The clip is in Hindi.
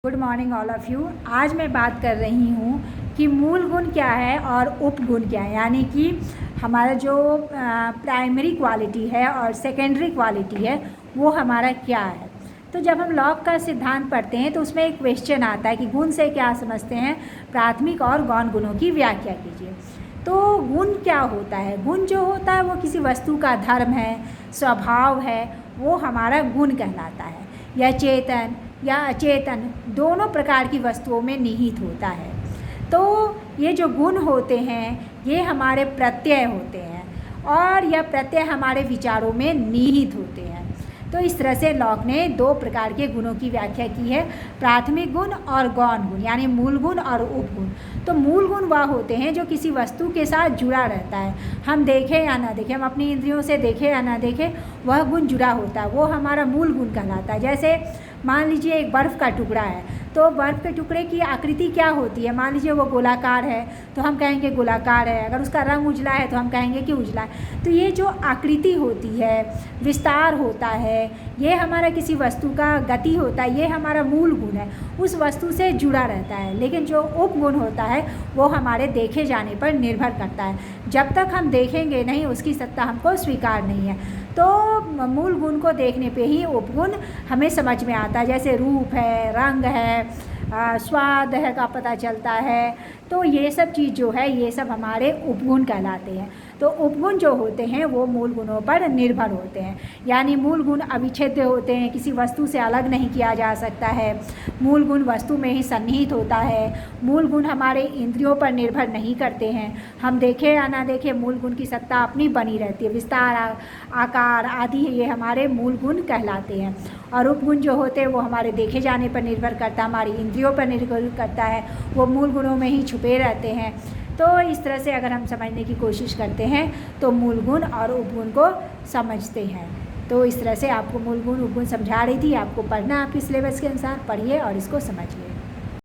Good morning all of you. आज मैं बात कर रही हूँ कि मूल गुण क्या है और उपगुण क्या है, यानी कि हमारा जो प्राइमरी क्वालिटी है और सेकेंडरी क्वालिटी है वो हमारा क्या है। तो जब हम लॉक का सिद्धांत पढ़ते हैं तो उसमें एक क्वेश्चन आता है कि गुण से क्या समझते हैं, प्राथमिक और गौण गुणों की व्याख्या कीजिए। तो गुण क्या होता है? गुण जो होता है वो किसी वस्तु का धर्म है, स्वभाव है, वो हमारा गुण कहलाता है। यह चेतन या अचेतन दोनों प्रकार की वस्तुओं में निहित होता है। तो ये जो गुण होते हैं ये हमारे प्रत्यय होते हैं और यह प्रत्यय हमारे विचारों में निहित होते हैं। तो इस तरह से लॉक ने दो प्रकार के गुणों की व्याख्या की है, प्राथमिक गुण और गौण गुण, यानी मूल गुण और उपगुण। तो मूल गुण वह होते हैं जो किसी वस्तु के साथ जुड़ा रहता है, हम देखें या ना देखें, हम अपनी इंद्रियों से देखें या ना देखें, वह गुण जुड़ा होता है, वो हमारा मूल गुण कहलाता है। जैसे मान लीजिए एक बर्फ़ का टुकड़ा है, तो बर्फ़ के टुकड़े की आकृति क्या होती है? मान लीजिए वो गोलाकार है तो हम कहेंगे गोलाकार है, अगर उसका रंग उजला है तो हम कहेंगे कि उजला है। तो ये जो आकृति होती है, विस्तार होता है, ये हमारा किसी वस्तु का गति होता है, ये हमारा मूल गुण है, उस वस्तु से जुड़ा रहता है। लेकिन जो उपगुण होता है वो हमारे देखे जाने पर निर्भर करता है, जब तक हम देखेंगे नहीं उसकी सत्ता हमको स्वीकार नहीं है। तो मूल गुण को देखने पे ही उपगुण हमें समझ में आता है, जैसे रूप है, रंग है, स्वाद है का पता चलता है। तो ये सब चीज़ जो है ये सब हमारे उपगुण कहलाते हैं। तो उपगुण जो होते हैं वो मूल गुणों पर निर्भर होते हैं, यानी मूल गुण अविच्छेद्य होते हैं, किसी वस्तु से अलग नहीं किया जा सकता है। मूल गुण वस्तु में ही सन्निहित होता है। मूल गुण हमारे इंद्रियों पर निर्भर नहीं करते हैं, हम देखें या ना देखें मूल गुण की सत्ता अपनी बनी रहती है। विस्तार, आकार आदि ये हमारे मूल गुण कहलाते हैं। और उपगुण जो होते हैं वो हमारे देखे जाने पर निर्भर करता है, हमारी इंद्रियों पर निर्भर करता है, वो मूल गुणों में ही छुपे रहते हैं। तो इस तरह से अगर हम समझने की कोशिश करते हैं तो मूल गुण और उपगुण को समझते हैं। तो इस तरह से आपको मूल गुण उपगुण समझा रही थी, आपको पढ़ना आपके सिलेबस के अनुसार पढ़िए और इसको समझिए।